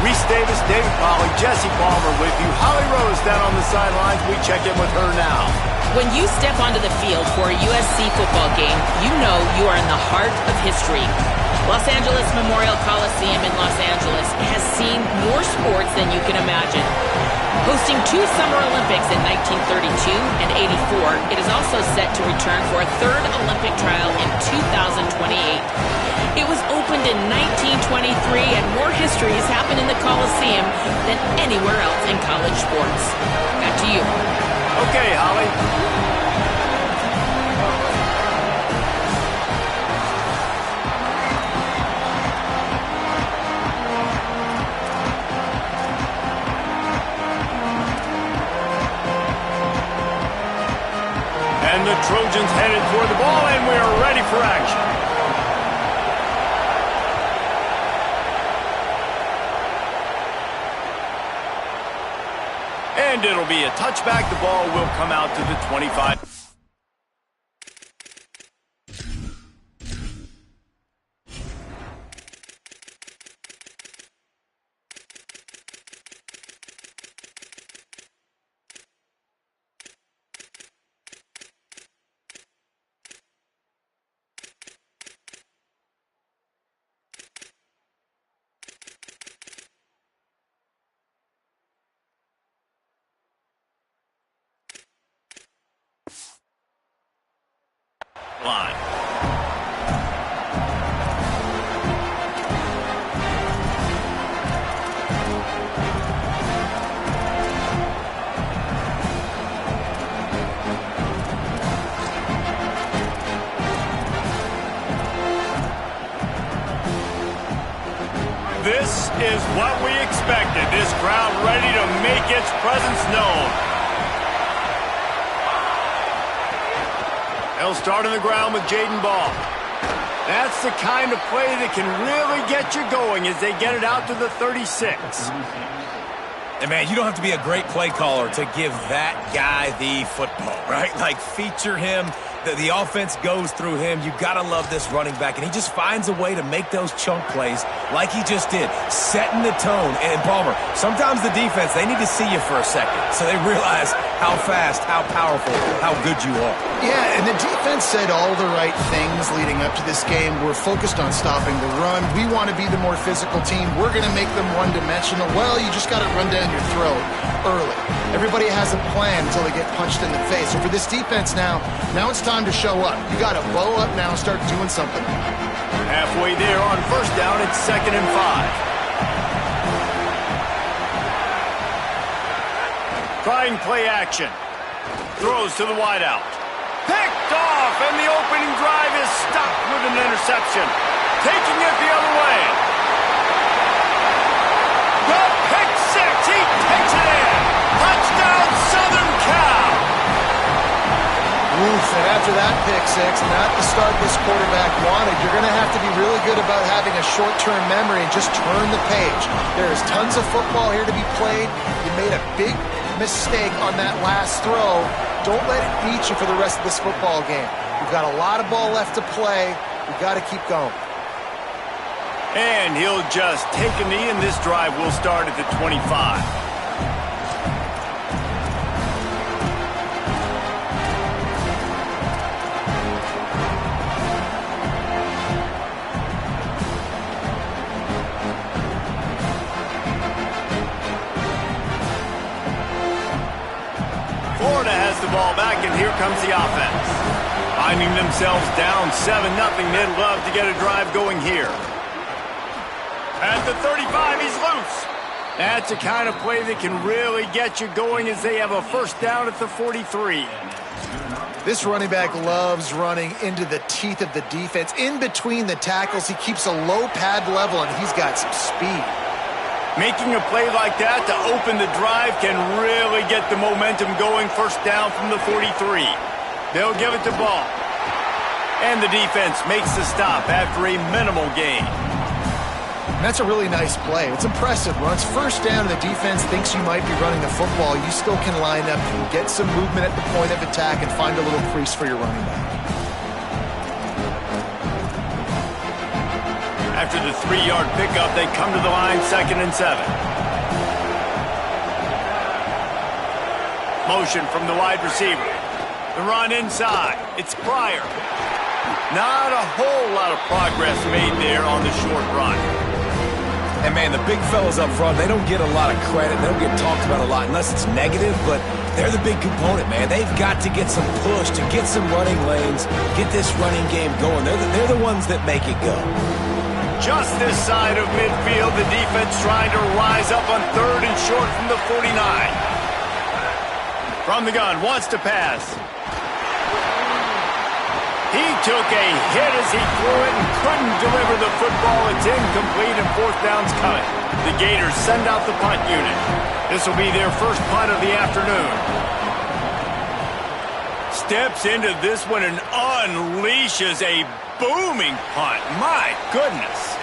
Reese Davis, David Polley, Jesse Palmer with you. Holly Rose down on the sidelines. We check in with her now. When you step onto the field for a USC football game, you know you are in the heart of history. Los Angeles Memorial Coliseum in Los Angeles has seen more sports than you can imagine. Hosting 2 Summer Olympics in 1932 and 84, it is also set to return for a 3rd Olympic trial in 2028. It was opened in 1923, and more history has happened in the Coliseum than anywhere else in college sports. Back to you. Okay, Holly. And the Trojans headed toward the ball, and we are ready for action. And it'll be a touchback. The ball will come out to the 25. Line. This is what we expected. This crowd ready to make its presence known. They'll start on the ground with Jaden Ball. That's the kind of play that can really get you going as they get it out to the 36. And man, you don't have to be a great play caller to give that guy the football, right? Like, feature him. The offense goes through him. You got to love this running back. And he just finds a way to make those chunk plays like he just did, setting the tone. And Palmer, sometimes the defense, they need to see you for a second so they realize how fast, how powerful, how good you are. Yeah, and the defense said all the right things leading up to this game. We're focused on stopping the run. We want to be the more physical team. We're going to make them one-dimensional. Well, you just got to run down your throat early. Everybody has a plan until they get punched in the face. So for this defense now it's time to show up. You got to bow up now and start doing something. Halfway there on first down, it's 2nd and 5. Trying play action. Throws to the wideout. Picked off, and the opening drive is stopped with an interception. Taking it the other way. The pick six. He takes it in. Touchdown, Southern Cal. Oof, and after that pick six, not the start this quarterback wanted. You're going to have to be really good about having a short-term memory and just turn the page. There is tons of football here to be played. You made a big mistake on that last throw. Don't let it beat you for the rest of this football game. We've got a lot of ball left to play. We've got to keep going. And he'll just take a knee, and this drive will start at the 25. Florida has the ball back, and here comes the offense. Finding themselves down 7-0, they'd love to get a drive going here. At the 35, he's loose. That's the kind of play that can really get you going as they have a first down at the 43. This running back loves running into the teeth of the defense. In between the tackles, he keeps a low pad level, and he's got some speed. Making a play like that to open the drive can really get the momentum going. First down from the 43. They'll give it to Ball. And the defense makes the stop after a minimal gain. And that's a really nice play. It's impressive. When it's first down and the defense thinks you might be running the football, you still can line up and get some movement at the point of attack and find a little crease for your running back. After the 3-yard pickup, they come to the line 2nd and 7. Motion from the wide receiver. The run inside. It's Pryor. Not a whole lot of progress made there on the short run. And, man, the big fellas up front, they don't get a lot of credit. They don't get talked about a lot unless it's negative, but they're the big component, man. They've got to get some push, to get some running lanes, get this running game going. They're the ones that make it go. Just this side of midfield, the defense trying to rise up on 3rd and short from the 49. From the gun, wants to pass. He took a hit as he threw it and couldn't deliver the football. It's incomplete and 4th down's coming. The Gators send out the punt unit. This will be their first punt of the afternoon. Steps into this one and unleashes a booming punt. My goodness.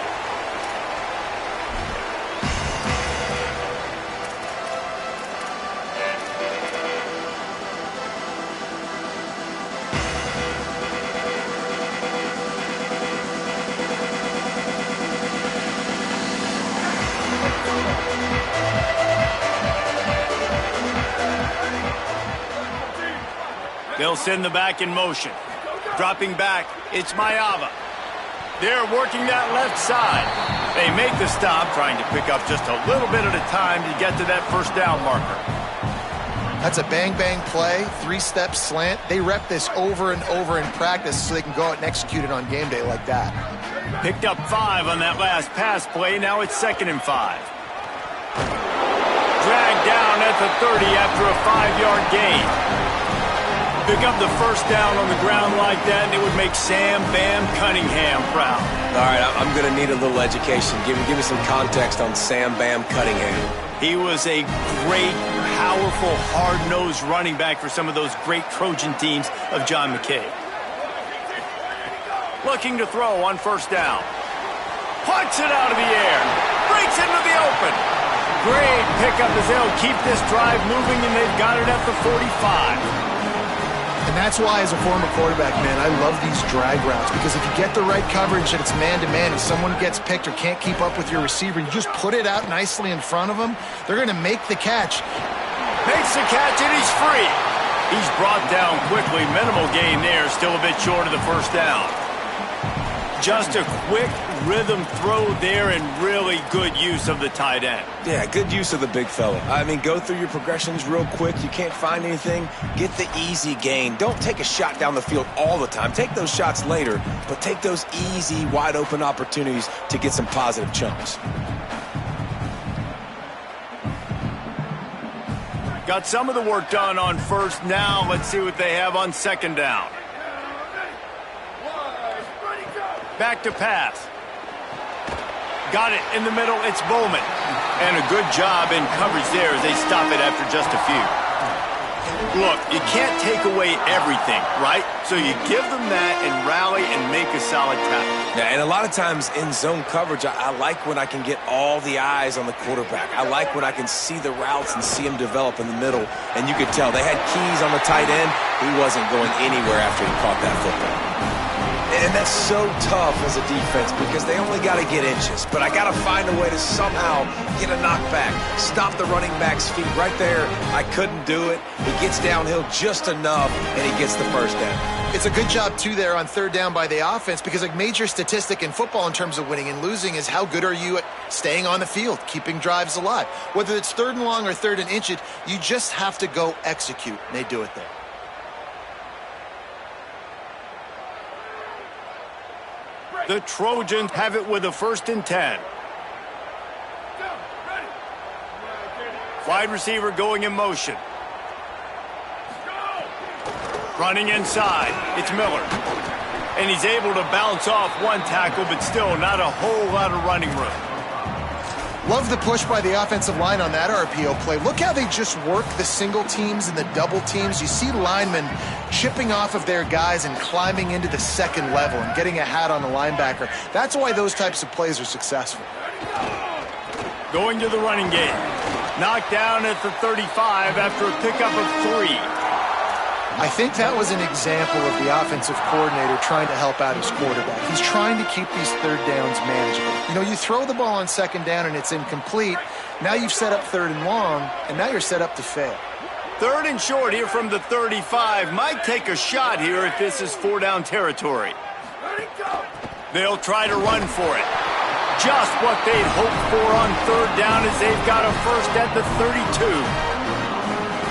They'll send the back in motion. Dropping back, it's Mayava. They're working that left side. They make the stop, trying to pick up just a little bit at a time to get to that 1st down marker. That's a bang-bang play, 3-step slant. They rep this over and over in practice so they can go out and execute it on game day like that. Picked up 5 on that last pass play. Now it's 2nd and 5. Dragged down at the 30 after a 5-yard gain. Pick up the 1st down on the ground like that, and it would make Sam Bam Cunningham proud. All right, I'm going to need a little education. Give me some context on Sam Bam Cunningham. He was a great, powerful, hard-nosed running back for some of those great Trojan teams of John McKay. Looking to throw on 1st down. Punts it out of the air. Breaks into the open. Great pickup as they'll keep this drive moving, and they've got it at the 45. And that's why, as a former quarterback, man, I love these drag routes, because if you get the right coverage and it's man-to-man and someone gets picked or can't keep up with your receiver, you just put it out nicely in front of them, they're going to make the catch. Makes the catch, and he's free. He's brought down quickly. Minimal gain there, still a bit short of the 1st down. Just a quick rhythm throw there and really good use of the tight end. Yeah, good use of the big fella. I mean, go through your progressions real quick. You can't find anything, get the easy gain. Don't take a shot down the field all the time. Take those shots later, but take those easy, wide-open opportunities to get some positive chunks. Got some of the work done on 1st. Now let's see what they have on 2nd down. Back to pass. Got it in the middle. It's Bowman. And a good job in coverage there as they stop it after just a few. Look, you can't take away everything, right? So you give them that and rally and make a solid tackle. Yeah, and a lot of times in zone coverage, I like when I can get all the eyes on the quarterback. I like when I can see the routes and see him develop in the middle. And you could tell they had keys on the tight end. He wasn't going anywhere after he caught that football. And that's so tough as a defense because they only got to get inches. But I got to find a way to somehow get a knockback, stop the running back's feet right there. I couldn't do it. He gets downhill just enough, and he gets the 1st down. It's a good job, too, there on 3rd down by the offense, because a major statistic in football in terms of winning and losing is how good are you at staying on the field, keeping drives alive. Whether it's 3rd and long or 3rd and inches, you just have to go execute, and they do it there. The Trojans have it with a 1st and 10. Wide receiver going in motion. Running inside. It's Miller. And he's able to bounce off one tackle, but still not a whole lot of running room. Love the push by the offensive line on that RPO play. Look how they just work the single teams and the double teams. You see linemen chipping off of their guys and climbing into the 2nd level and getting a hat on the linebacker. That's why those types of plays are successful. Going to the running game. Knocked down at the 35 after a pickup of 3. I think that was an example of the offensive coordinator trying to help out his quarterback. He's trying to keep these third downs manageable. You know, you throw the ball on second down and it's incomplete. Now you've set up third and long, and now you're set up to fail. Third and short here from the 35. Might take a shot here if this is 4-down territory. They'll try to run for it. Just what they'd hoped for on third down as they've got a first at the 32.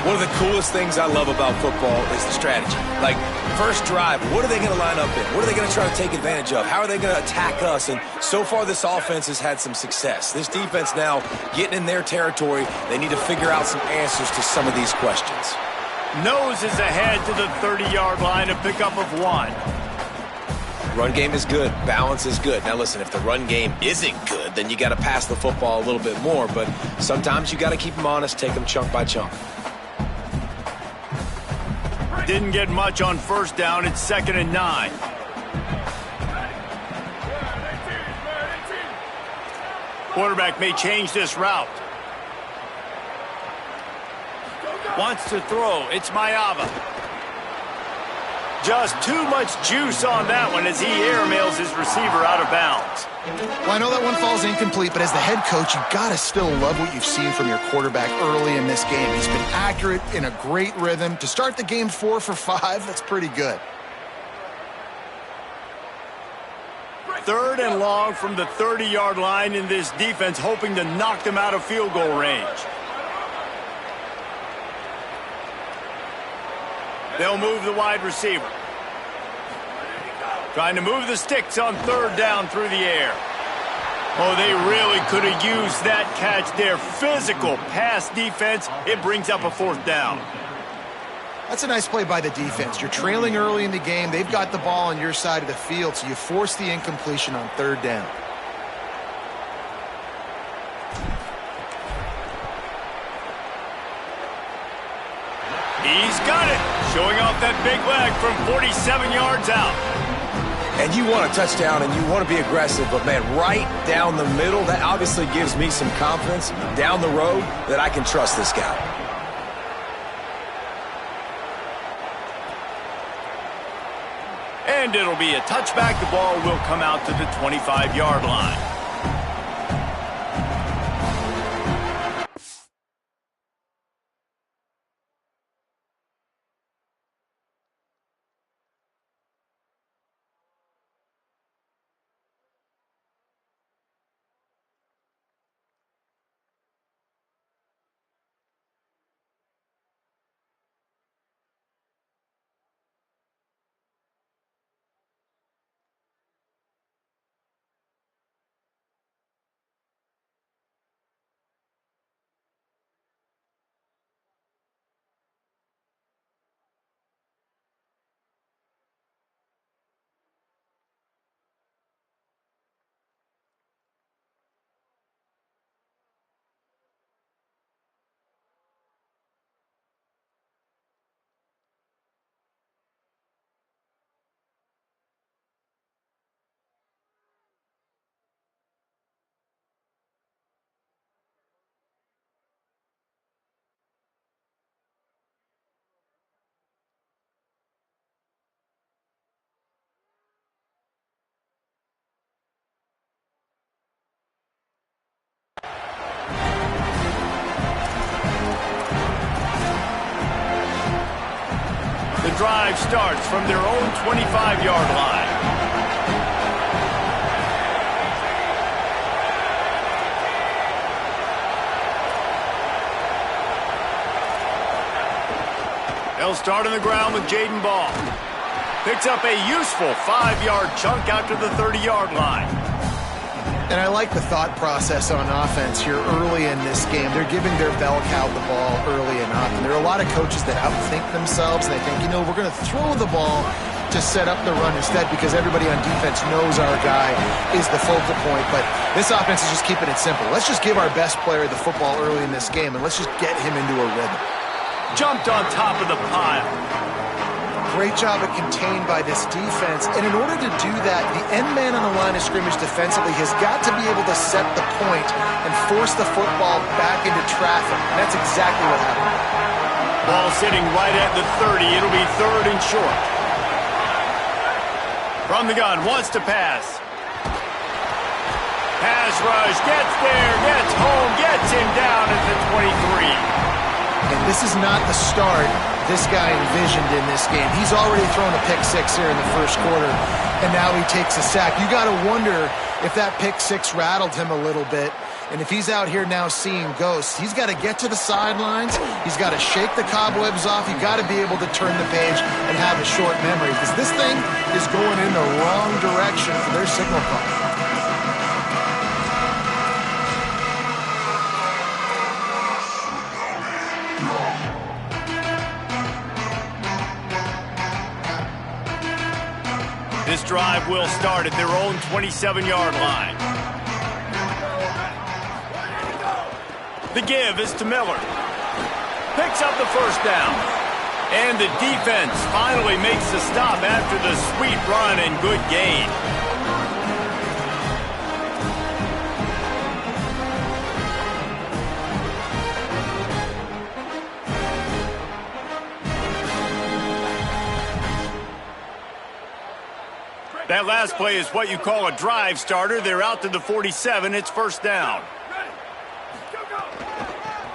One of the coolest things I love about football is the strategy. Like, first drive, what are they going to line up in? What are they going to try to take advantage of? How are they going to attack us? And so far, this offense has had some success. This defense now getting in their territory. They need to figure out some answers to some of these questions. Nose is ahead to the 30-yard line, a pickup of 1. Run game is good. Balance is good. Now, listen, if the run game isn't good, then you got to pass the football a little bit more. But sometimes you got to keep them honest, take them chunk by chunk. Didn't get much on first down. It's 2nd and 9. Quarterback may change this route. Wants to throw. It's Mayava. Just too much juice on that one as he airmails his receiver out of bounds. Well, I know that one falls incomplete, but as the head coach, you've got to still love what you've seen from your quarterback early in this game. He's been accurate, in a great rhythm. To start the game 4 for 5, that's pretty good. Third and long from the 30-yard line in this defense, hoping to knock them out of field goal range. They'll move the wide receiver. Trying to move the sticks on third down through the air. Oh, they really could have used that catch there. Physical pass defense. It brings up a 4th down. That's a nice play by the defense. You're trailing early in the game. They've got the ball on your side of the field, so you force the incompletion on third down. He's got it. Showing off that big leg from 47 yards out. And you want a touchdown and you want to be aggressive, but, man, right down the middle, that obviously gives me some confidence down the road that I can trust this guy. And it'll be a touchback. The ball will come out to the 25-yard line. The drive starts from their own 25-yard line. They'll start on the ground with Jaden Ball. Picks up a useful 5-yard chunk out to the 30-yard line. And I like the thought process on offense here early in this game. They're giving their bell cow the ball early enough. And there are a lot of coaches that outthink themselves. And they think, you know, we're going to throw the ball to set up the run instead because everybody on defense knows our guy is the focal point. But this offense is just keeping it simple. Let's just give our best player the football early in this game, and let's just get him into a rhythm. Jumped on top of the pile. Great job at contained by this defense. And in order to do that, the end man on the line of scrimmage defensively has got to be able to set the point and force the football back into traffic. And that's exactly what happened. Ball sitting right at the 30. It'll be 3rd and short. From the gun, wants to pass. Pass rush, gets there, gets home, gets him down at the 23. And this is not the start this guy envisioned in this game. He's already thrown a pick 6 here in the first quarter, and now he takes a sack. You got to wonder if that pick 6 rattled him a little bit. And if he's out here now seeing ghosts, he's got to get to the sidelines. He's got to shake the cobwebs off. You've got to be able to turn the page and have a short memory, because this thing is going in the wrong direction for their signal call. This drive will start at their own 27-yard line. The give is to Miller. Picks up the first down. And the defense finally makes the stop after the sweet run and good gain. That last play is what you call a drive starter. They're out to the 47. It's first down.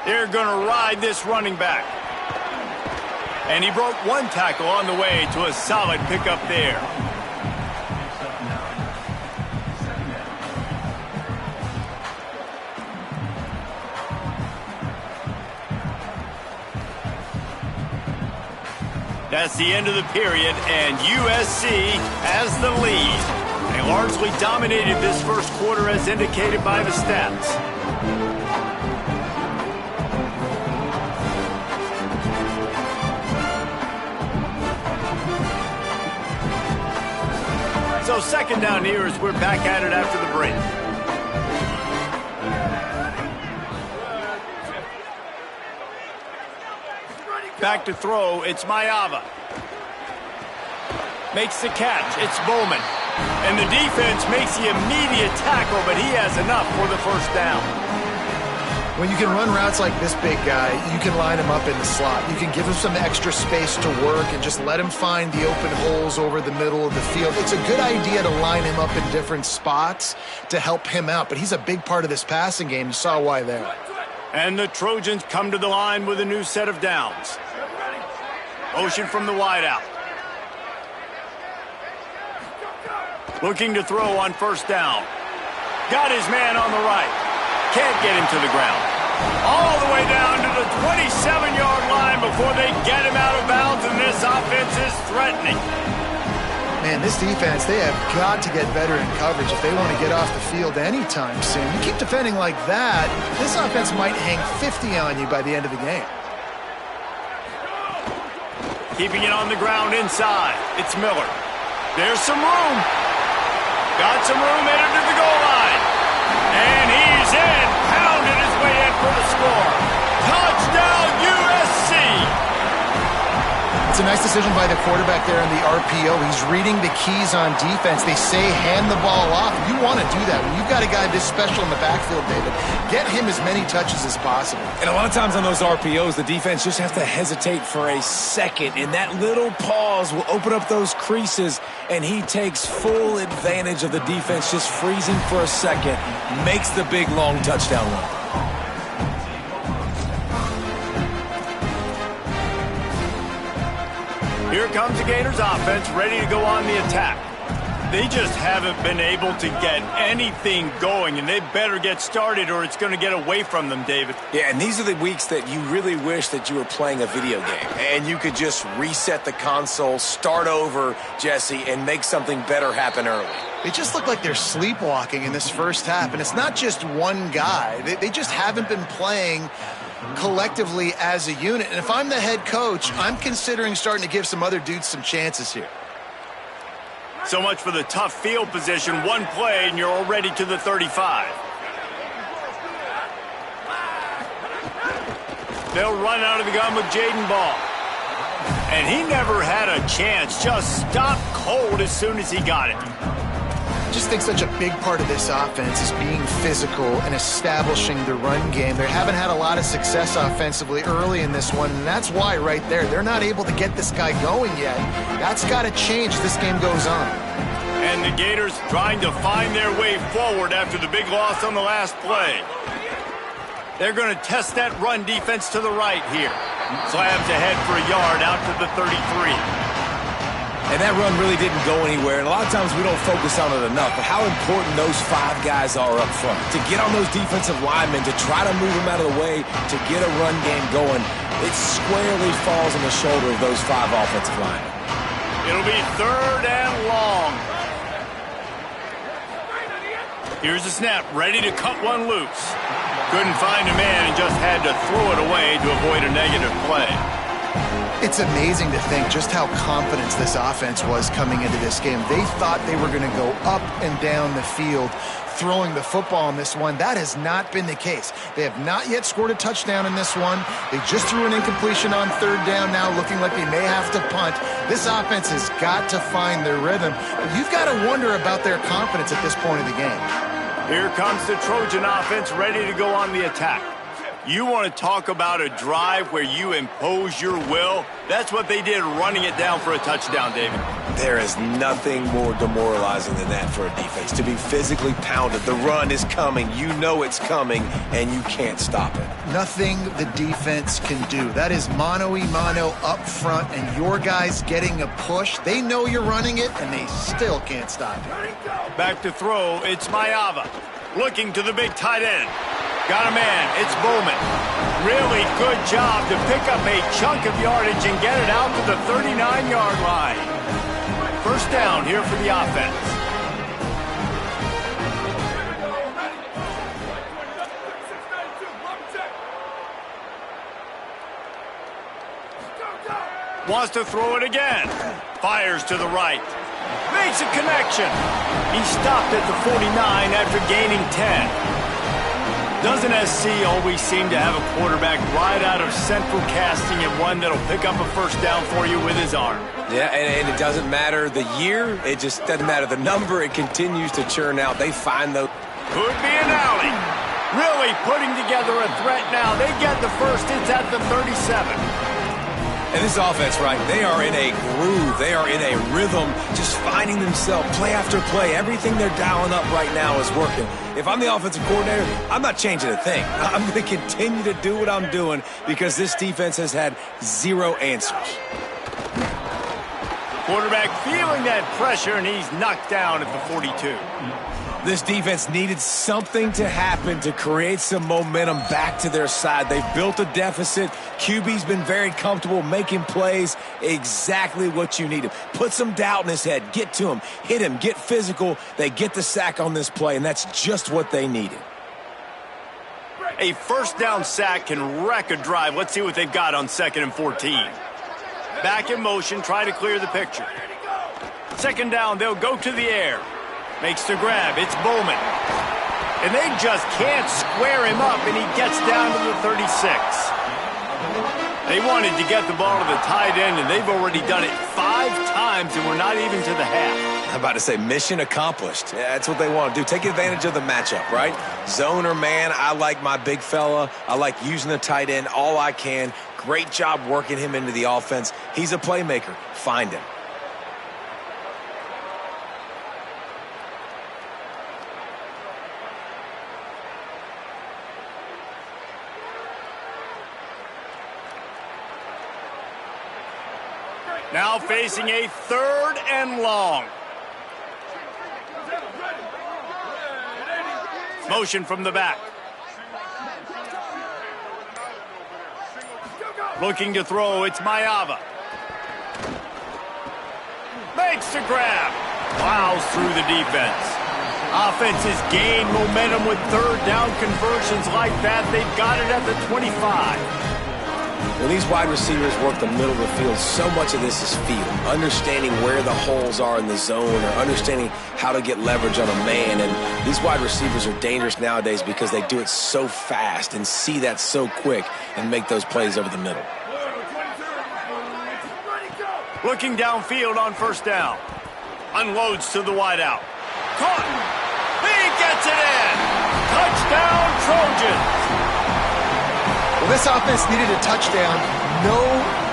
They're going to ride this running back. And he broke one tackle on the way to a solid pickup there. That's the end of the period, and USC has the lead. They largely dominated this first quarter as indicated by the stats. So second down here as we're back at it after the break. Back to throw, it's Maiava. Makes the catch, it's Bowman. And the defense makes the immediate tackle, but he has enough for the first down. When you can run routes like this big guy, you can line him up in the slot. You can give him some extra space to work and just let him find the open holes over the middle of the field. It's a good idea to line him up in different spots to help him out, but he's a big part of this passing game. You saw why there. And the Trojans come to the line with a new set of downs. Motion from the wideout. Looking to throw on first down. Got his man on the right. Can't get him to the ground. All the way down to the 27-yard line before they get him out of bounds, and this offense is threatening. Man, this defense, they have got to get better in coverage if they want to get off the field anytime soon. You keep defending like that, this offense might hang 50 on you by the end of the game. Keeping it on the ground inside. It's Miller. There's some room. Got some room headed to the goal line. And he's in. Pounded his way in for the score. Touchdown, USC. It's a nice decision by the quarterback there in the RPO. He's reading the keys on defense. They say hand the ball off. You want to do that. When you've got a guy this special in the backfield, David, get him as many touches as possible. And a lot of times on those RPOs, the defense just have to hesitate for a second, and that little pause will open up those creases, and he takes full advantage of the defense just freezing for a second, makes the big, long touchdown run. Here comes the Gators offense ready to go on the attack. They just haven't been able to get anything going, and they better get started or it's going to get away from them, David. Yeah, and these are the weeks that you really wish that you were playing a video game and you could just reset the console, start over, Jesse, and make something better happen early. They just look like they're sleepwalking in this first half, and it's not just one guy. They just haven't been playing collectively as a unit. And if I'm the head coach, I'm considering starting to give some other dudes some chances here. So much for the tough field position. One play and you're already to the 35. They'll run out of the gun with Jaden Ball. And he never had a chance. Just stopped cold as soon as he got it. I just think such a big part of this offense is being physical and establishing the run game. They haven't had a lot of success offensively early in this one, and that's why right there, they're not able to get this guy going yet. That's got to change as this game goes on. And the Gators trying to find their way forward after the big loss on the last play. They're going to test that run defense to the right here. Slams ahead for a yard out to the 33. And that run really didn't go anywhere, and a lot of times we don't focus on it enough, but how important those 5 guys are up front. To get on those defensive linemen, to try to move them out of the way, to get a run game going, it squarely falls on the shoulder of those 5 offensive linemen. It'll be 3rd and long. Here's the snap, ready to cut one loose. Couldn't find a man and just had to throw it away to avoid a negative play. It's amazing to think just how confident this offense was coming into this game. They thought they were going to go up and down the field throwing the football in this one. That has not been the case. They have not yet scored a touchdown in this one. They just threw an incompletion on 3rd down now, looking like they may have to punt. This offense has got to find their rhythm. But you've got to wonder about their confidence at this point of the game. Here comes the Trojan offense ready to go on the attack. You want to talk about a drive where you impose your will? That's what they did, running it down for a touchdown, David. There is nothing more demoralizing than that for a defense. To be physically pounded, the run is coming, you know it's coming, and you can't stop it. Nothing the defense can do. That is mano-a-mano up front, and your guys getting a push. They know you're running it, and they still can't stop it. Back to throw, it's Maiava. Looking to the big tight end. Got a man, it's Bowman. Really good job to pick up a chunk of yardage and get it out to the 39-yard line. 1st down here for the offense. Wants to throw it again. Fires to the right. Makes a connection. He stopped at the 49 after gaining 10. Doesn't SC always seem to have a quarterback right out of central casting and one that'll pick up a 1st down for you with his arm? Yeah, and it doesn't matter the year. It just doesn't matter the number. It continues to churn out. They find those. Could be an alley. Really putting together a threat now. They get the 1st. It's at the 37. And this offense, right, they are in a groove. They are in a rhythm, just finding themselves play after play. Everything they're dialing up right now is working. If I'm the offensive coordinator, I'm not changing a thing. I'm going to continue to do what I'm doing because this defense has had 0 answers. Quarterback feeling that pressure, and he's knocked down at the 42. This defense needed something to happen to create some momentum back to their side. They've built a deficit. QB's been very comfortable making plays, exactly what you needed. Put some doubt in his head. Get to him. Hit him. Get physical. They get the sack on this play, and that's just what they needed. A 1st down sack can wreck a drive. Let's see what they've got on 2nd and 14. Back in motion, try to clear the picture. 2nd down, they'll go to the air. Makes the grab, it's Bowman. And they just can't square him up, and he gets down to the 36. They wanted to get the ball to the tight end, and they've already done it 5 times, and we're not even to the half. I'm about to say mission accomplished. Yeah, that's what they want to do. Take advantage of the matchup, right? Zone or man, I like my big fella. I like using the tight end all I can. Great job working him into the offense. He's a playmaker. Find him. Now facing a 3rd and long. Motion from the back. Looking to throw, it's Maiava. Makes the grab. Plows through the defense. Offense has gained momentum with 3rd down conversions like that. They've got it at the 25. When these wide receivers work the middle of the field, so much of this is feel. Understanding where the holes are in the zone or understanding how to get leverage on a man. And these wide receivers are dangerous nowadays because they do it so fast and see that so quick and make those plays over the middle. Looking downfield on 1st down. Unloads to the wideout. caught. He gets it in. Touchdown, Trojans. Well, this offense needed a touchdown. No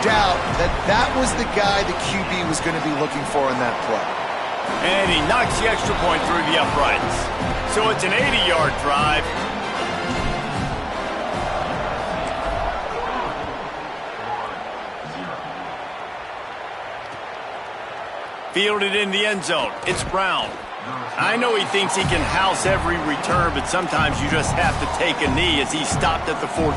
doubt that was the guy the QB was going to be looking for on that play. And he knocks the extra point through the uprights. So it's an 80-yard drive. Fielded in the end zone. It's Brown. I know he thinks he can house every return, but sometimes you just have to take a knee as he stopped at the 14.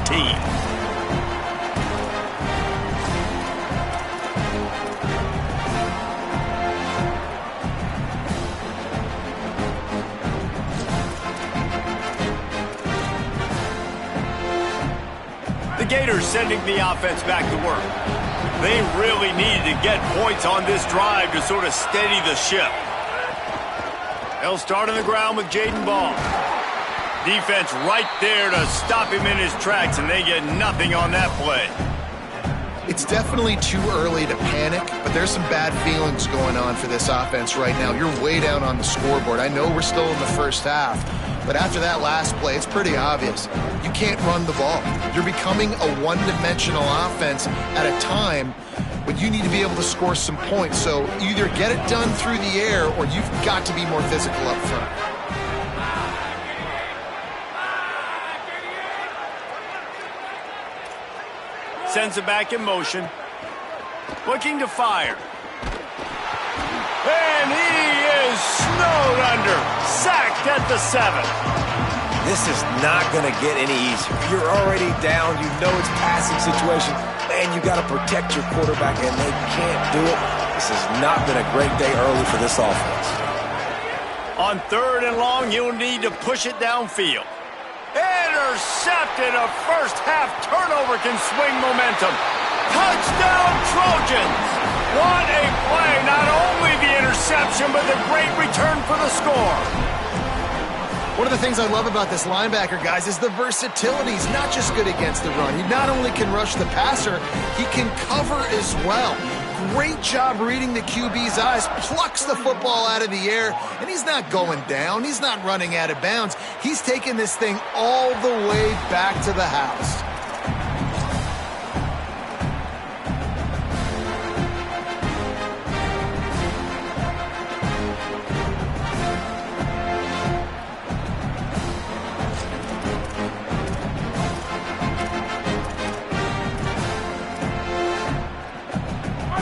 The Gators sending the offense back to work. They really needed to get points on this drive to sort of steady the ship. They'll start on the ground with Jaden Ball. Defense right there to stop him in his tracks, and they get nothing on that play. It's definitely too early to panic, but there's some bad feelings going on for this offense right now. You're way down on the scoreboard. I know we're still in the first half, but after that last play, it's pretty obvious. You can't run the ball. You're becoming a one-dimensional offense at a time when you need to be able to score some points. So either get it done through the air or you've got to be more physical up front. Sends it back in motion. Looking to fire. And he is snowed under. Sacked at the 7. This is not going to get any easier. You're already down. You know it's passing situation. Man, you got to protect your quarterback, and they can't do it. This has not been a great day early for this offense. On 3rd and long, you'll need to push it downfield. Intercepted. A first-half turnover can swing momentum. Touchdown, Trojans. What a play. Not only the interception, but the great return for the score. One of the things I love about this linebacker, guys, is the versatility. He's not just good against the run. He not only can rush the passer, he can cover as well. Great job reading the QB's eyes, plucks the football out of the air, and he's not going down. He's not running out of bounds. He's taking this thing all the way back to the house.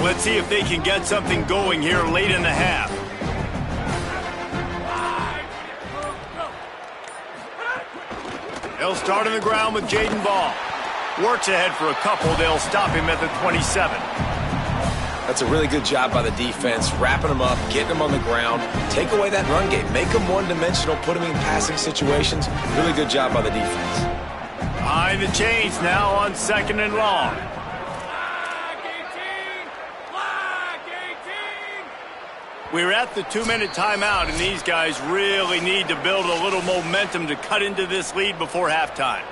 Let's see if they can get something going here late in the half. They'll start on the ground with Jaden Ball. Works ahead for a couple. They'll stop him at the 27. That's a really good job by the defense, wrapping them up, getting them on the ground, take away that run game, make them one-dimensional, put them in passing situations. Really good job by the defense. Behind the chains now on 2nd and long. We're at the 2-minute timeout, and these guys really need to build a little momentum to cut into this lead before halftime.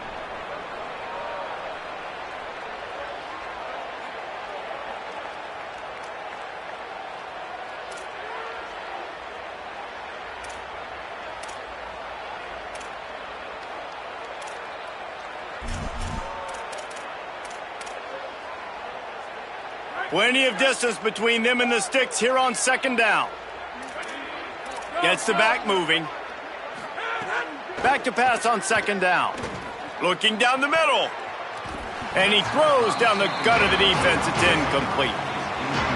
Plenty of distance between them and the sticks here on 2nd down. Gets the back moving. Back to pass on 2nd down. Looking down the middle. And he throws down the gut of the defense. It's incomplete.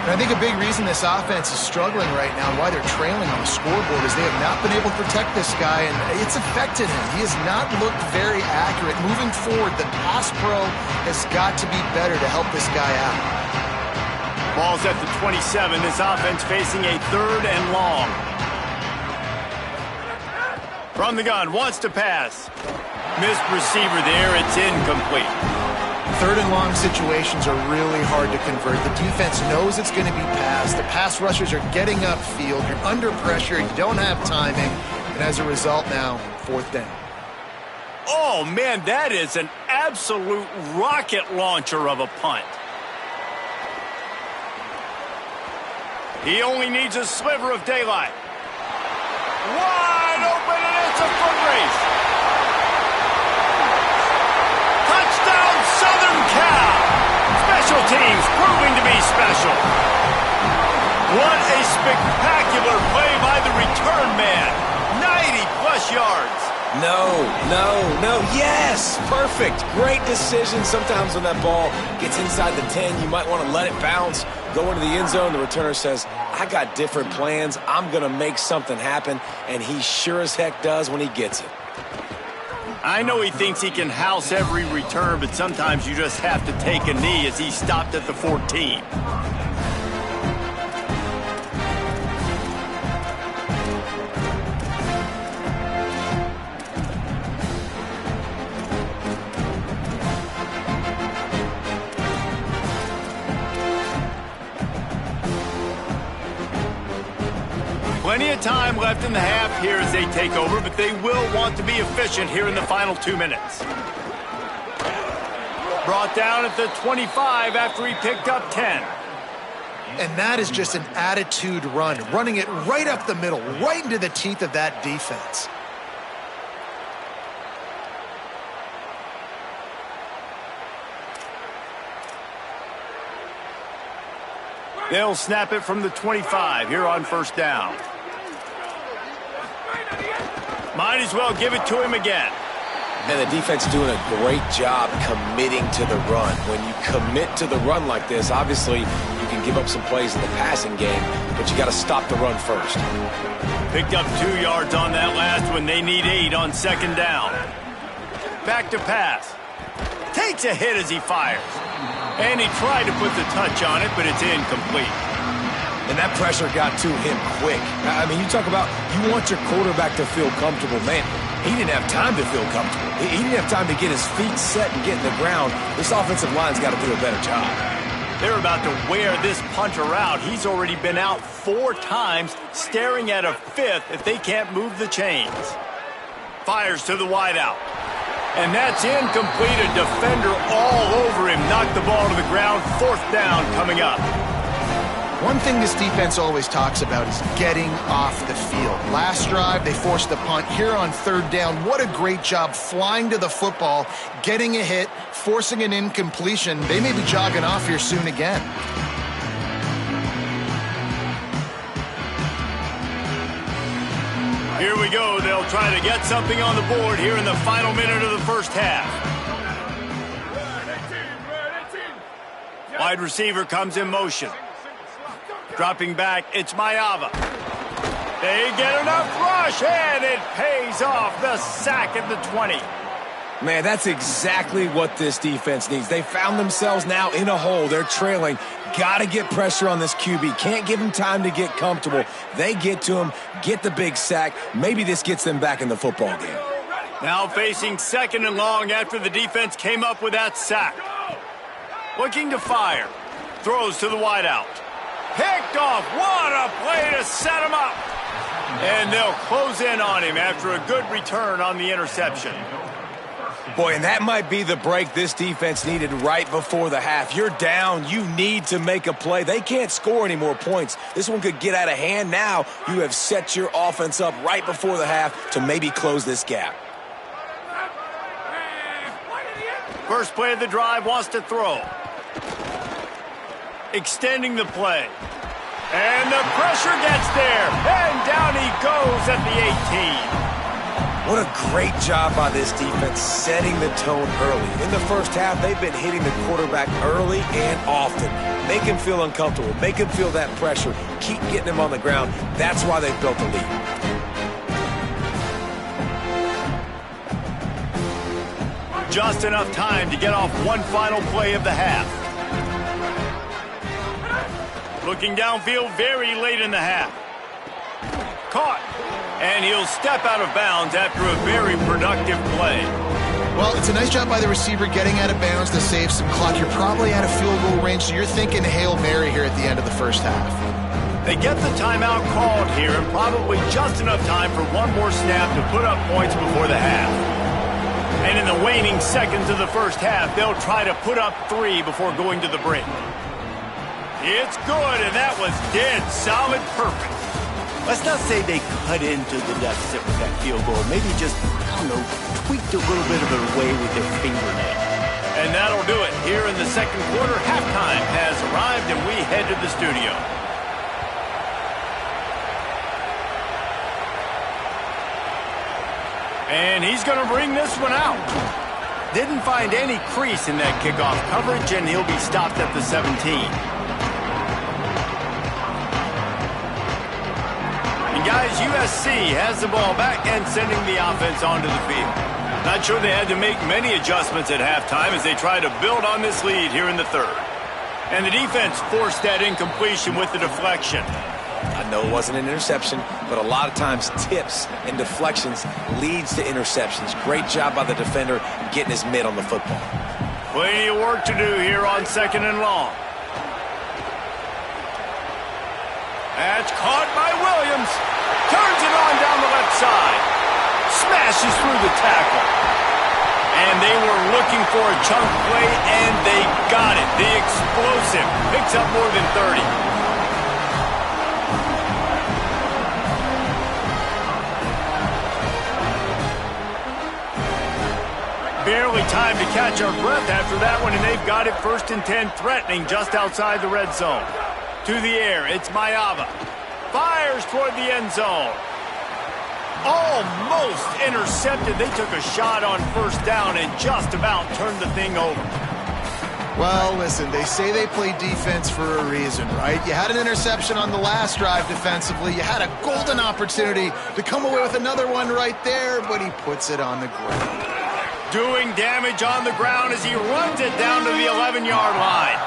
And I think a big reason this offense is struggling right now and why they're trailing on the scoreboard is they have not been able to protect this guy, and it's affected him. He has not looked very accurate. Moving forward, the pass pro has got to be better to help this guy out. Ball's at the 27. This offense facing a 3rd and long. From the gun, wants to pass. Missed receiver there. It's incomplete. 3rd and long situations are really hard to convert. The defense knows it's going to be passed. The pass rushers are getting upfield. You're under pressure. You don't have timing. And as a result now, 4th down. Oh, man, that is an absolute rocket launcher of a punt. He only needs a sliver of daylight. Wide open, and it's a foot race. Touchdown, Southern Cal. Special teams proving to be special. What a spectacular play by the return man. 90-plus yards. No. Yes! Perfect. Great decision. Sometimes when that ball gets inside the 10, you might want to let it bounce, go into the end zone. The returner says, I got different plans. I'm going to make something happen, and he sure as heck does when he gets it. I know he thinks he can house every return, but sometimes you just have to take a knee as he stopped at the 14. Plenty of time left in the half here as they take over, but they will want to be efficient here in the final 2 minutes. Brought down at the 25 after he picked up 10. And that is just an attitude run, running it right up the middle, right into the teeth of that defense. They'll snap it from the 25 here on first down. Might as well give it to him again. And the defense doing a great job committing to the run. When you commit to the run like this, obviously you can give up some plays in the passing game, but you got to stop the run first. Picked up 2 yards on that last one. They need 8 on second down. Back to pass. Takes a hit as he fires. And he tried to put the touch on it, but it's incomplete. And that pressure got to him quick. I mean, you talk about you want your quarterback to feel comfortable. Man, he didn't have time to feel comfortable. He didn't have time to get his feet set and get in the ground. This offensive line's got to do a better job. They're about to wear this punter out. He's already been out 4 times, staring at a 5th if they can't move the chains. Fires to the wideout. And that's incomplete. A defender all over him. Knocked the ball to the ground. 4th down coming up. One thing this defense always talks about is getting off the field. Last drive, they forced the punt. Here on 3rd down, what a great job flying to the football, getting a hit, forcing an incompletion. They may be jogging off here soon again. Here we go. They'll try to get something on the board here in the final minute of the first half. Wide receiver comes in motion. Dropping back, it's Mayava. They get enough rush, and it pays off. The sack at the 20. Man, that's exactly what this defense needs. They found themselves now in a hole. They're trailing. Got to get pressure on this QB. Can't give him time to get comfortable. They get to him, get the big sack. Maybe this gets them back in the football game. Now facing 2nd and long after the defense came up with that sack. Looking to fire. Throws to the wideout. Picked off. What a play to set him up. And they'll close in on him after a good return on the interception. Boy, and that might be the break this defense needed right before the half. You're down. You need to make a play. They can't score any more points. This one could get out of hand now. You have set your offense up right before the half to maybe close this gap. First play of the drive, wants to throw. Extending the play. And the pressure gets there. And down he goes at the 18. What a great job by this defense setting the tone early. In the first half, they've been hitting the quarterback early and often. Make him feel uncomfortable. Make him feel that pressure. Keep getting him on the ground. That's why they've built the lead. Just enough time to get off one final play of the half. Looking downfield very late in the half. Caught. And he'll step out of bounds after a very productive play. Well, it's a nice job by the receiver getting out of bounds to save some clock. You're probably out of field goal range, so you're thinking Hail Mary here at the end of the first half. They get the timeout called here, and probably just enough time for one more snap to put up points before the half. And in the waning seconds of the first half, they'll try to put up 3 before going to the break. It's good, and that was dead solid perfect. Let's not say they cut into the deficit with that field goal. Maybe just, I don't know, tweaked a little bit of it away with their fingernail. And that'll do it. Here in the second quarter, halftime has arrived, and we head to the studio. And he's going to bring this one out. Didn't find any crease in that kickoff coverage, and he'll be stopped at the 17. And guys, USC has the ball back and sending the offense onto the field. Not sure they had to make many adjustments at halftime as they try to build on this lead here in the third. And the defense forced that incompletion with the deflection. I know it wasn't an interception, but a lot of times tips and deflections leads to interceptions. Great job by the defender getting his mitt on the football. Plenty of work to do here on 2nd and long. That's caught by Williams. Turns it on down the left side. Smashes through the tackle. And they were looking for a chunk play, and they got it. The explosive picks up more than 30. Barely time to catch our breath after that one, and they've got it 1st and 10, threatening just outside the red zone. To the air, it's Maiava. Fires toward the end zone. Almost intercepted. They took a shot on 1st down and just about turned the thing over. Well, listen, they say they play defense for a reason, right? You had an interception on the last drive defensively. You had a golden opportunity to come away with another one right there, but he puts it on the ground. Doing damage on the ground as he runs it down to the 11-yard line.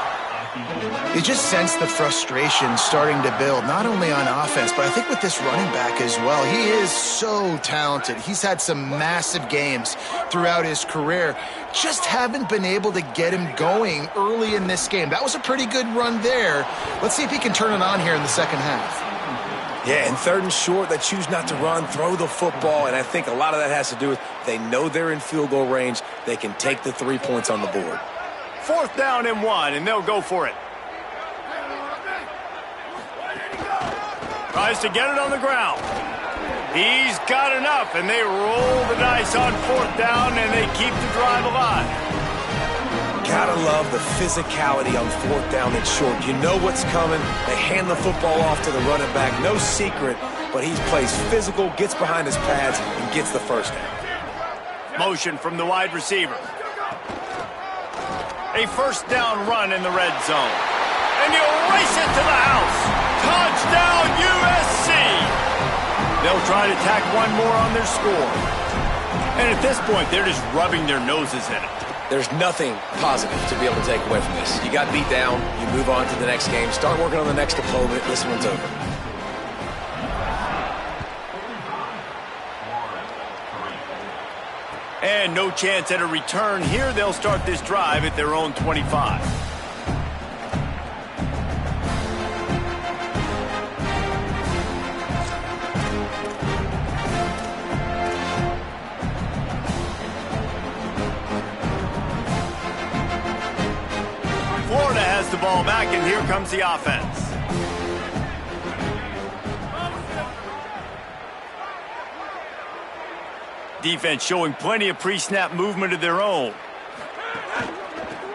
You just sense the frustration starting to build, not only on offense, but I think with this running back as well. He is so talented. He's had some massive games throughout his career. Just haven't been able to get him going early in this game. That was a pretty good run there. Let's see if he can turn it on here in the second half. Yeah, and 3rd and short, they choose not to run, throw the football, and I think a lot of that has to do with they know they're in field goal range. They can take the 3 points on the board. 4th down and 1, and they'll go for it. Tries to get it on the ground. He's got enough, and they roll the dice on 4th down, and they keep the drive alive. Gotta love the physicality on 4th down and short. You know what's coming. They hand the football off to the running back. No secret, but he plays physical, gets behind his pads, and gets the 1st down. Motion from the wide receiver. A 1st down run in the red zone. And he'll race it to the house. Touchdown, USC! They'll try to tack one more on their score. And at this point, they're just rubbing their noses in it. There's nothing positive to be able to take away from this. You got beat down, you move on to the next game, start working on the next opponent, this one's over. And no chance at a return here. They'll start this drive at their own 25. Florida has the ball back, and here comes the offense. Defense showing plenty of pre-snap movement of their own.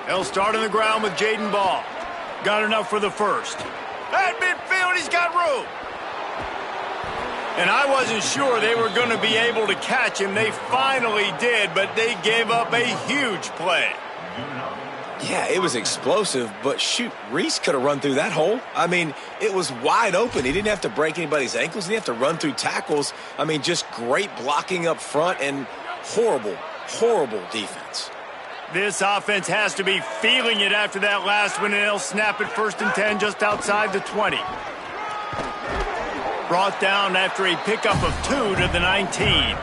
They'll start on the ground with Jaden Ball. Got enough for the 1st. At midfield, he's got room. And I wasn't sure they were going to be able to catch him. They finally did, but they gave up a huge play. Yeah, it was explosive, but shoot, Reese could have run through that hole. I mean, it was wide open. He didn't have to break anybody's ankles. He didn't have to run through tackles. I mean, just great blocking up front and horrible, horrible defense. This offense has to be feeling it after that last one, and they'll snap it 1st and 10 just outside the 20. Brought down after a pickup of 2 to the 19.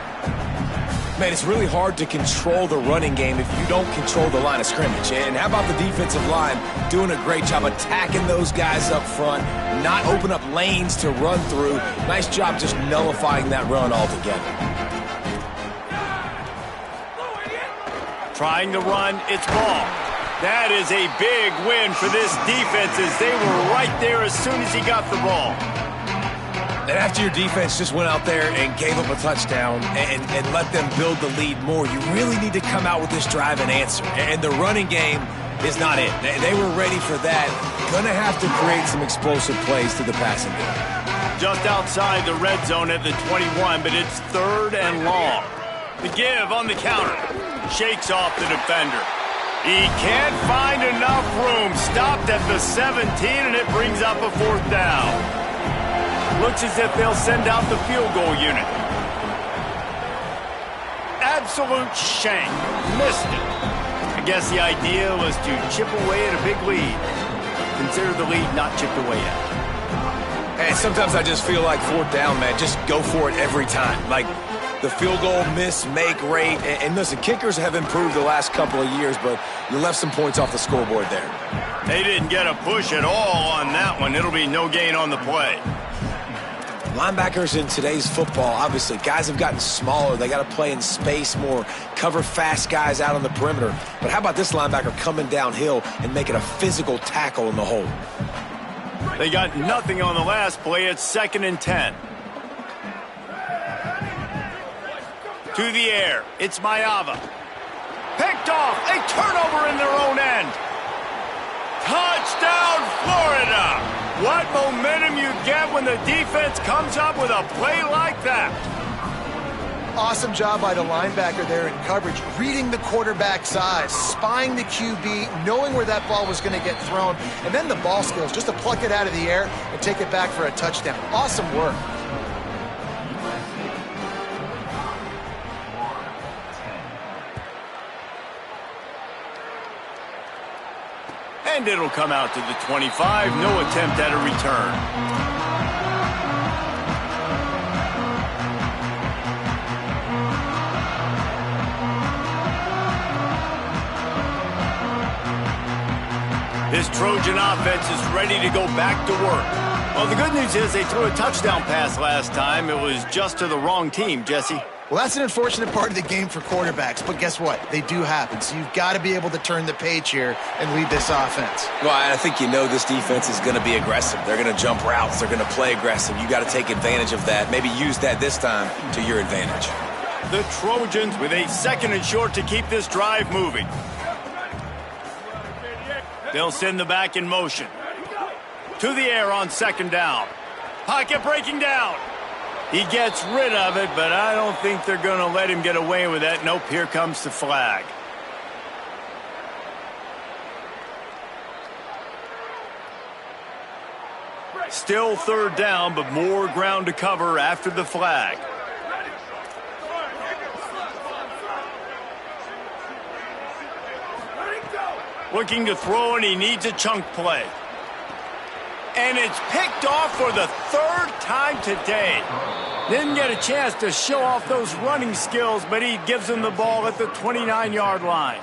Man, it's really hard to control the running game if you don't control the line of scrimmage. And how about the defensive line doing a great job attacking those guys up front, not open up lanes to run through. Nice job just nullifying that run altogether. Trying to run, it's Ball. That is a big win for this defense as they were right there as soon as he got the ball. And after your defense just went out there and gave up a touchdown and let them build the lead more, you really need to come out with this drive and answer. And the running game is not it. They were ready for that. Going to have to create some explosive plays to the passing game. Just outside the red zone at the 21, but it's 3rd and long. The give on the counter. Shakes off the defender. He can't find enough room. Stopped at the 17, and it brings up a 4th down. Looks as if they'll send out the field goal unit. Absolute shank. Missed it. I guess the idea was to chip away at a big lead. Consider the lead not chipped away yet. And sometimes I just feel like 4th down, man. Just go for it every time. Like the field goal miss-make rate. And listen, kickers have improved the last couple of years, but you left some points off the scoreboard there. They didn't get a push at all on that one. It'll be no gain on the play. Linebackers in today's football, obviously, guys have gotten smaller. They got to play in space more, cover fast guys out on the perimeter. But how about this linebacker coming downhill and making a physical tackle in the hole? They got nothing on the last play. It's 2nd and 10. To the air. It's Mayava. Picked off. A turnover in their own end. Touchdown, Florida! What momentum you get when the defense comes up with a play like that. Awesome job by the linebacker there in coverage, reading the quarterback's eyes, spying the QB, knowing where that ball was going to get thrown, and then the ball skills just to pluck it out of the air and take it back for a touchdown. Awesome work. And it'll come out to the 25. No attempt at a return. This Trojan offense is ready to go back to work. Well, the good news is they threw a touchdown pass last time. It was just to the wrong team, Jesse. Well, that's an unfortunate part of the game for quarterbacks, but guess what? They do happen, so you've got to be able to turn the page here and lead this offense. Well, I think you know this defense is going to be aggressive. They're going to jump routes. They're going to play aggressive. You got to take advantage of that. Maybe use that this time to your advantage. The Trojans with a 2nd and short to keep this drive moving. They'll send the back in motion. To the air on 2nd down. Pocket breaking down. He gets rid of it, but I don't think they're going to let him get away with that. Nope, here comes the flag. Still 3rd down, but more ground to cover after the flag. Looking to throw, and he needs a chunk play. And it's picked off for the 3rd time today. Didn't get a chance to show off those running skills, but he gives them the ball at the 29-yard line.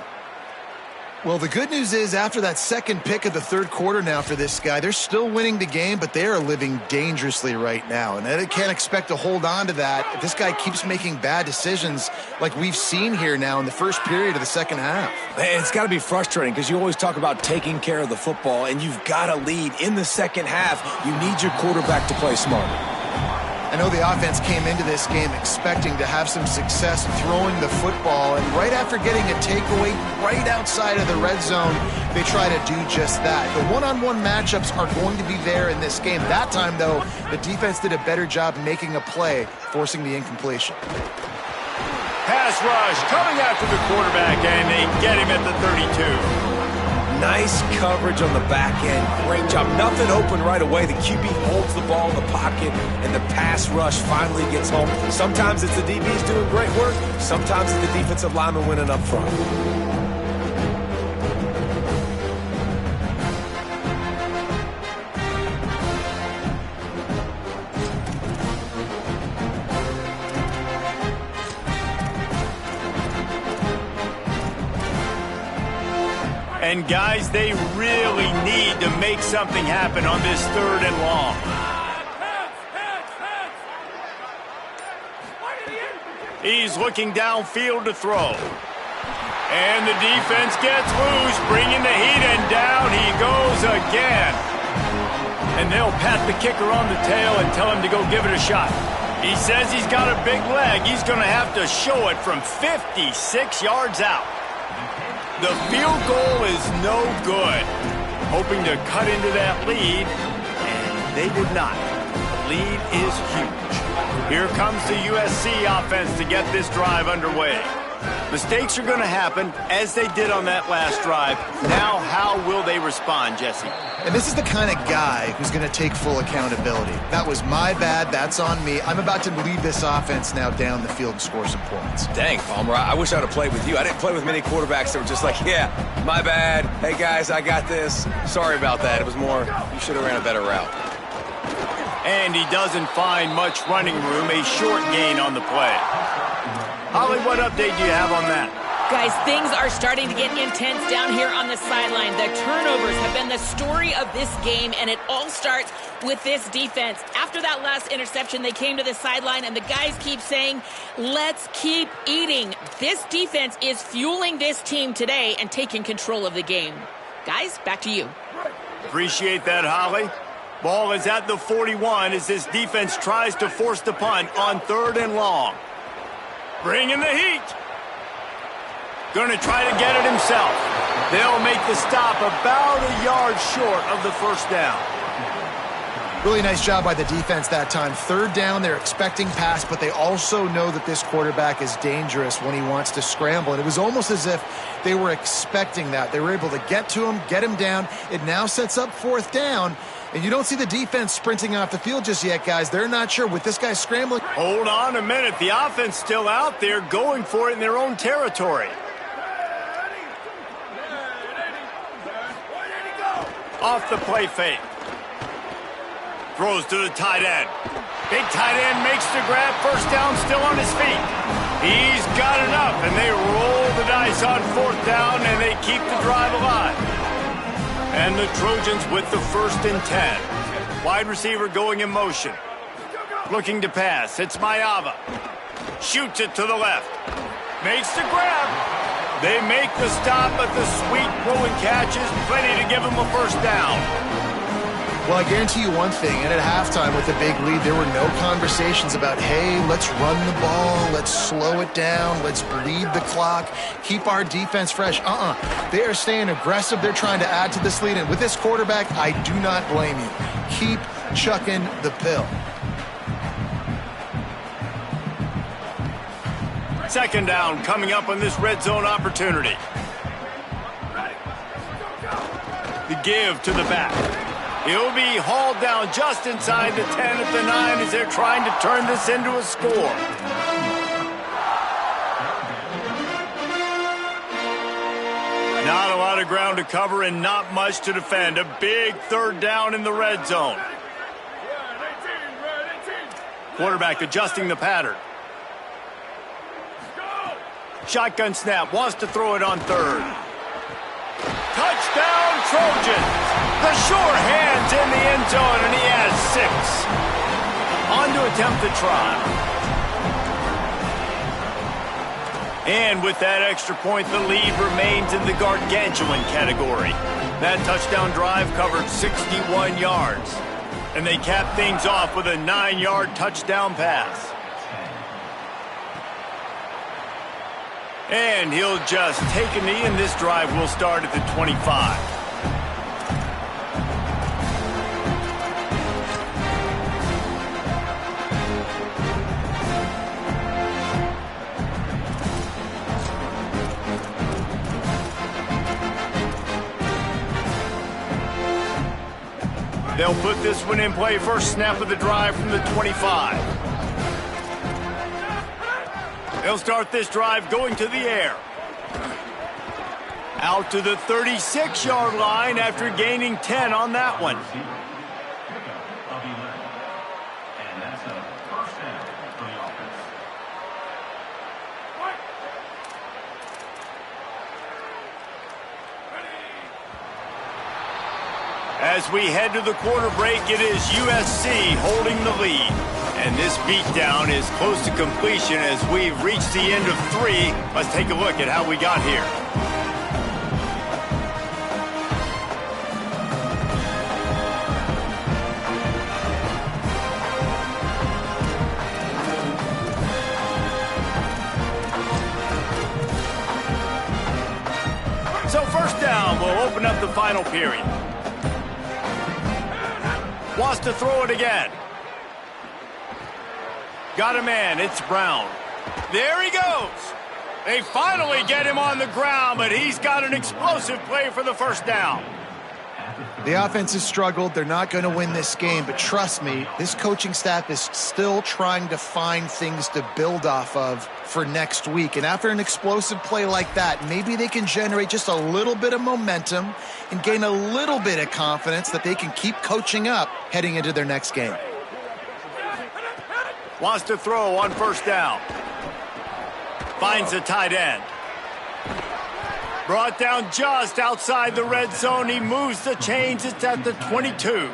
Well, the good news is after that 2nd pick of the 3rd quarter now for this guy, they're still winning the game, but they are living dangerously right now. And they can't expect to hold on to that if this guy keeps making bad decisions like we've seen here now in the first period of the 2nd half. Man, it's got to be frustrating because you always talk about taking care of the football, and you've got to lead in the 2nd half. You need your quarterback to play smarter. I know the offense came into this game expecting to have some success throwing the football, and right after getting a takeaway right outside of the red zone, they try to do just that. The one-on-one matchups are going to be there in this game. That time, though, the defense did a better job making a play, forcing the incompletion. Pass rush coming after the quarterback, and they get him at the 32. Nice coverage on the back end. Great job. Nothing open right away. The QB holds the ball in the pocket, and the pass rush finally gets home. Sometimes it's the DBs doing great work. Sometimes it's the defensive lineman winning up front. And guys, they really need to make something happen on this 3rd and long. He's looking downfield to throw. And the defense gets loose, bringing the heat, and down he goes again. and they'll pat the kicker on the tail and tell him to go give it a shot. He says he's got a big leg. He's going to have to show it from 56 yards out. The field goal is no good. Hoping to cut into that lead, and they did not. The lead is huge. Here comes the USC offense to get this drive underway. Mistakes are going to happen, as they did on that last drive. Now, how will they respond, Jesse? And this is the kind of guy who's going to take full accountability. That was my bad. That's on me. I'm about to lead this offense now down the field and score some points. Dang, Palmer, I wish I would have played with you. I didn't play with many quarterbacks that were just like, yeah, my bad. Hey, guys, I got this. Sorry about that. It was more, you should have ran a better route. And he doesn't find much running room, a short gain on the play. Holly, what update do you have on that? Guys, things are starting to get intense down here on the sideline. The turnovers have been the story of this game, and it all starts with this defense. After that last interception, they came to the sideline, and the guys keep saying, let's keep eating. This defense is fueling this team today and taking control of the game. Guys, back to you. Appreciate that, Holly. Ball is at the 41 as this defense tries to force the punt on 3rd and long. Bringing the heat. Going to try to get it himself. They'll make the stop about a yard short of the first down. Really nice job by the defense that time. 3rd down, they're expecting pass, but they also know that this quarterback is dangerous when he wants to scramble. And it was almost as if they were expecting that. They were able to get to him, get him down. It now sets up 4th down. And you don't see the defense sprinting off the field just yet, guys. They're not sure with this guy scrambling. Hold on a minute. The offense still out there going for it in their own territory. Off the play fake. Throws to the tight end. Big tight end makes the grab. First down, still on his feet. He's got enough, and they roll the dice on 4th down, and they keep the drive alive. And the Trojans with the 1st and 10. Wide receiver going in motion. Looking to pass. It's Mayava. Shoots it to the left. Makes the grab. They make the stop, but the sweet throwing catch is plenty to give them a first down. Well, I guarantee you one thing, and at halftime with a big lead, there were no conversations about, hey, let's run the ball, let's slow it down, let's bleed the clock, keep our defense fresh. They are staying aggressive. They're trying to add to this lead, and with this quarterback, I do not blame you. Keep chucking the pill. 2nd down coming up on this red zone opportunity. The give to the back. He'll be hauled down just inside the 10 at the 9 as they're trying to turn this into a score. Not a lot of ground to cover and not much to defend. A big 3rd down in the red zone. Quarterback adjusting the pattern. Shotgun snap, wants to throw it on 3rd. Touchdown, Trojans! The sure hands in the end zone, and he has 6. On to attempt the try. And with that extra point, the lead remains in the gargantuan category. That touchdown drive covered 61 yards. And they cap things off with a 9-yard touchdown pass. And he'll just take a knee, and this drive will start at the 25. They'll put this one in play. First snap of the drive from the 25. They'll start this drive going to the air. Out to the 36-yard line after gaining 10 on that one. As we head to the quarter break, it is USC holding the lead. And this beatdown is close to completion as we've reached the end of 3. Let's take a look at how we got here. So first down will open up the final period. Wants to throw it again. Got a man, it's Brown. There he goes. They finally get him on the ground, but he's got an explosive play for the first down. The offense has struggled. They're not going to win this game, but trust me, this coaching staff is still trying to find things to build off of for next week. And after an explosive play like that, maybe they can generate just a little bit of momentum and gain a little bit of confidence that they can keep coaching up heading into their next game. Wants to throw on first down. Finds a tight end. Brought down just outside the red zone. He moves the chains. It's at the 22.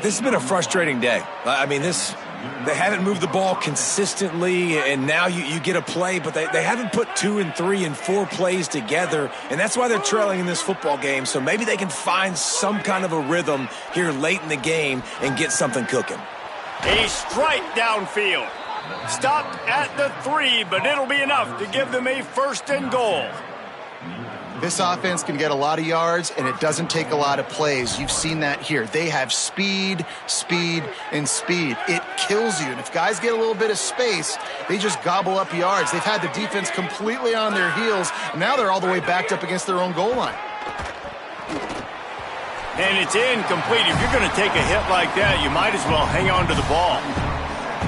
This has been a frustrating day. I mean, they haven't moved the ball consistently, and now you get a play, but they haven't put 2 and 3 and 4 plays together, and that's why they're trailing in this football game. So maybe they can find some kind of a rhythm here late in the game and get something cooking. A strike downfield. Stopped at the 3, but it'll be enough to give them a first and goal. This offense can get a lot of yards, and it doesn't take a lot of plays. You've seen that here. They have speed, speed, and speed. It kills you. And if guys get a little bit of space, they just gobble up yards. They've had the defense completely on their heels, and now they're all the way backed up against their own goal line. And it's incomplete. If you're going to take a hit like that, you might as well hang on to the ball.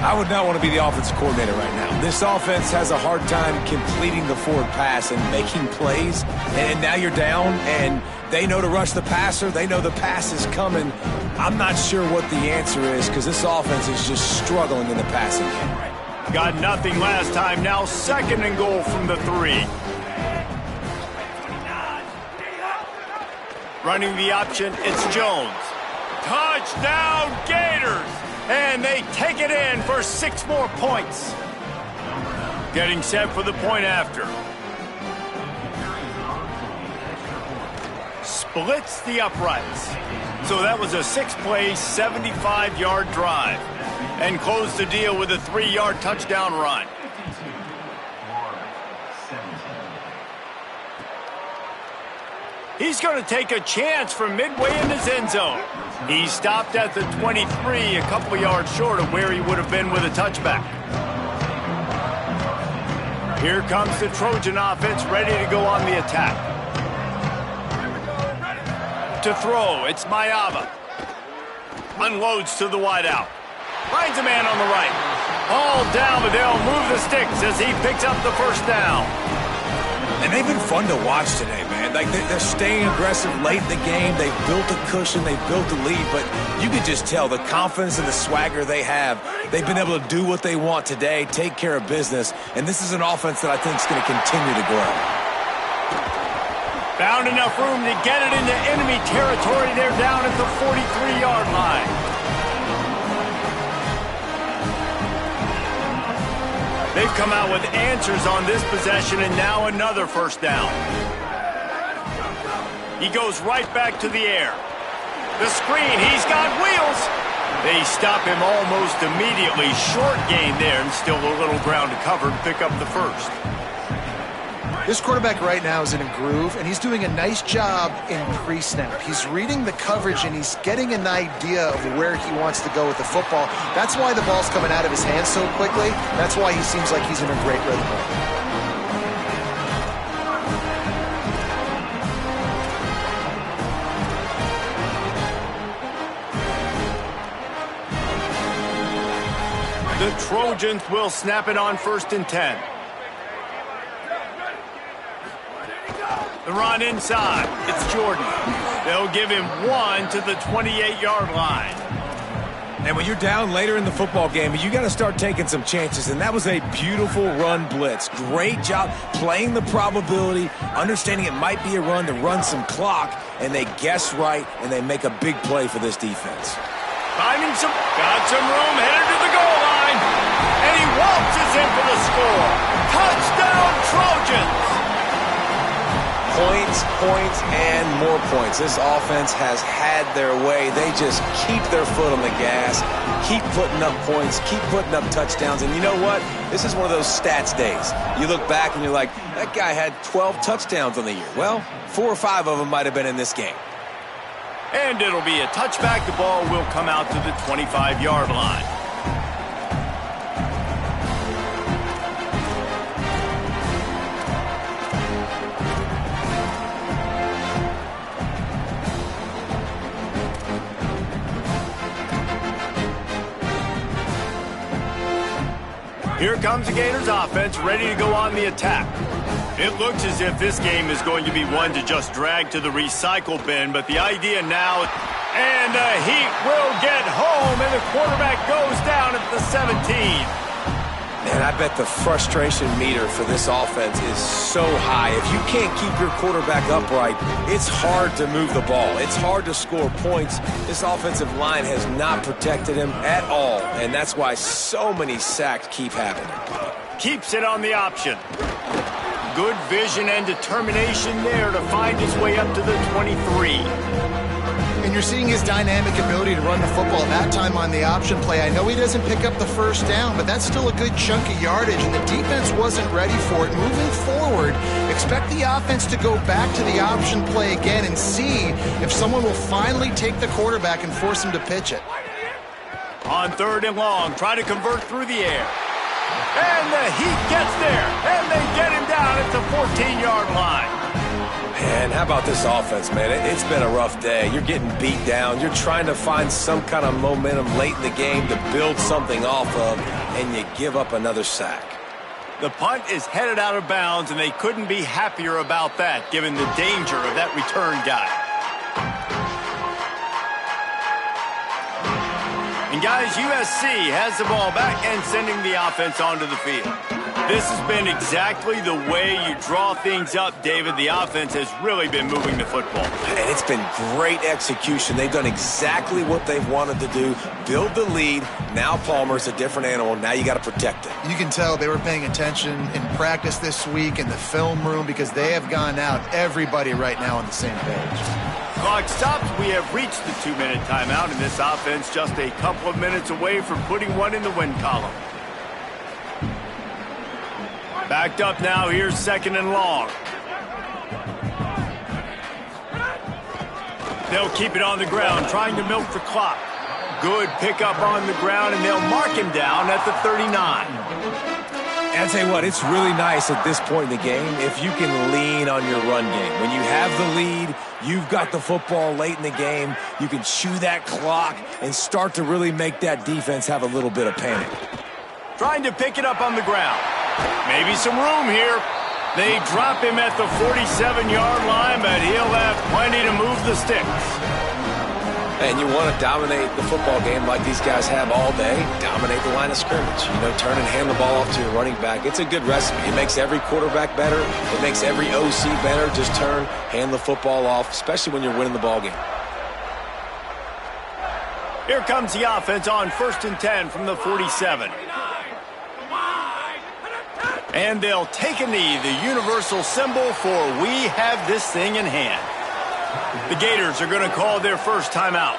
I would not want to be the offensive coordinator right now. This offense has a hard time completing the forward pass and making plays, and now you're down, and they know to rush the passer. They know the pass is coming. I'm not sure what the answer is because this offense is just struggling in the passing game. Got nothing last time. Now second and goal from the 3. Running the option, it's Jones. Touchdown, Gators! And they take it in for 6 more points. Getting set for the point after. Splits the uprights. So that was a 6-play, 75-yard drive. And closed the deal with a 3-yard touchdown run. He's going to take a chance from midway in his end zone. He stopped at the 23, a couple yards short of where he would have been with a touchback. Here comes the Trojan offense ready to go on the attack. To throw, it's Mayava. Unloads to the wideout. Finds a man on the right. All down, but they'll move the sticks as he picks up the first down. And they've been fun to watch today, man. Like, they're staying aggressive late in the game. They've built a cushion. They've built a lead. But you can just tell the confidence and the swagger they have. They've been able to do what they want today, take care of business. And this is an offense that I think is going to continue to grow. Found enough room to get it into enemy territory. They're down at the 43-yard line. They've come out with answers on this possession, and now another first down. He goes right back to the air. The screen, he's got wheels. They stop him almost immediately. Short gain there, and still a little ground to cover and pick up the first. This quarterback right now is in a groove, and he's doing a nice job in pre-snap. He's reading the coverage, and he's getting an idea of where he wants to go with the football. That's why the ball's coming out of his hands so quickly. That's why he seems like he's in a great rhythm. The Trojans will snap it on 1st and 10. The run inside. It's Jordan. They'll give him 1 to the 28-yard line. And when you're down later in the football game, you got to start taking some chances. And that was a beautiful run blitz. Great job playing the probability, understanding it might be a run to run some clock, and they guess right, and they make a big play for this defense. Got some room, headed to the goal line. And he waltzes in for the score. Touchdown, Trojans! Points, points, and more points. This offense has had their way. They just keep their foot on the gas, keep putting up points, keep putting up touchdowns. And you know what? This is one of those stats days. You look back and you're like, that guy had 12 touchdowns on the year. Well, 4 or 5 of them might have been in this game. And it'll be a touchback. The ball will come out to the 25-yard line. Here comes the Gators offense, ready to go on the attack. It looks as if this game is going to be one to just drag to the recycle bin, but the idea now, and the Heat will get home, and the quarterback goes down at the 17. Man, I bet the frustration meter for this offense is so high. If you can't keep your quarterback upright, it's hard to move the ball. It's hard to score points. This offensive line has not protected him at all, and that's why so many sacks keep happening. Keeps it on the option. Good vision and determination there to find his way up to the 23. And you're seeing his dynamic ability to run the football that time on the option play. I know he doesn't pick up the first down, but that's still a good chunk of yardage, and the defense wasn't ready for it. Moving forward, expect the offense to go back to the option play again and see if someone will finally take the quarterback and force him to pitch it. On 3rd and long, try to convert through the air. And the Heat gets there, and they get him down at the 14-yard line. Man, how about this offense, man? It's been a rough day. You're getting beat down. You're trying to find some kind of momentum late in the game to build something off of, and you give up another sack. The punt is headed out of bounds, and they couldn't be happier about that, given the danger of that return guy. And guys, USC has the ball back and sending the offense onto the field. This has been exactly the way you draw things up, David. The offense has really been moving the football. And it's been great execution. They've done exactly what they've wanted to do. Build the lead. Now Palmer's a different animal. Now you got to protect it. You can tell they were paying attention in practice this week in the film room because they have gone out, everybody right now on the same page. Clock stops. We have reached the 2-minute timeout, and this offense just a couple of minutes away from putting one in the win column. Backed up now, here's 2nd and long. They'll keep it on the ground, trying to milk the clock. Good pickup on the ground, and they'll mark him down at the 39. And I'll tell you what, it's really nice at this point in the game if you can lean on your run game. When you have the lead, you've got the football late in the game, you can chew that clock and start to really make that defense have a little bit of panic. Trying to pick it up on the ground. Maybe some room here. They drop him at the 47-yard line, but he'll have plenty to move the sticks. And you want to dominate the football game like these guys have all day, dominate the line of scrimmage. You know, turn and hand the ball off to your running back. It's a good recipe. It makes every quarterback better. It makes every OC better. Just turn, hand the football off, especially when you're winning the ball game. Here comes the offense on 1st and 10 from the 47. And they'll take a knee, the universal symbol for we have this thing in hand. The Gators are going to call their first timeout.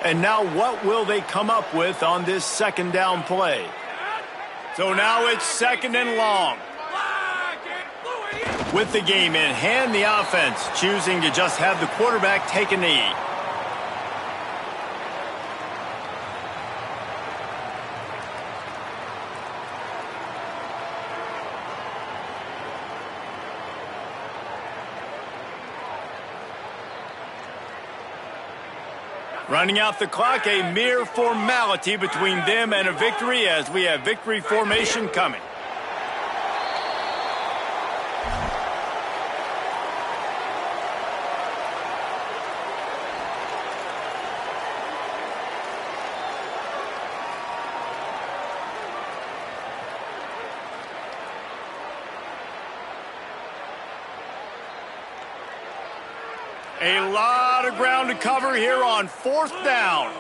And now what will they come up with on this 2nd down play? So now it's 2nd and long. With the game in hand, the offense choosing to just have the quarterback take a knee. Running out the clock, a mere formality between them and a victory as we have victory formation coming. A lot of ground to cover here on 4th down.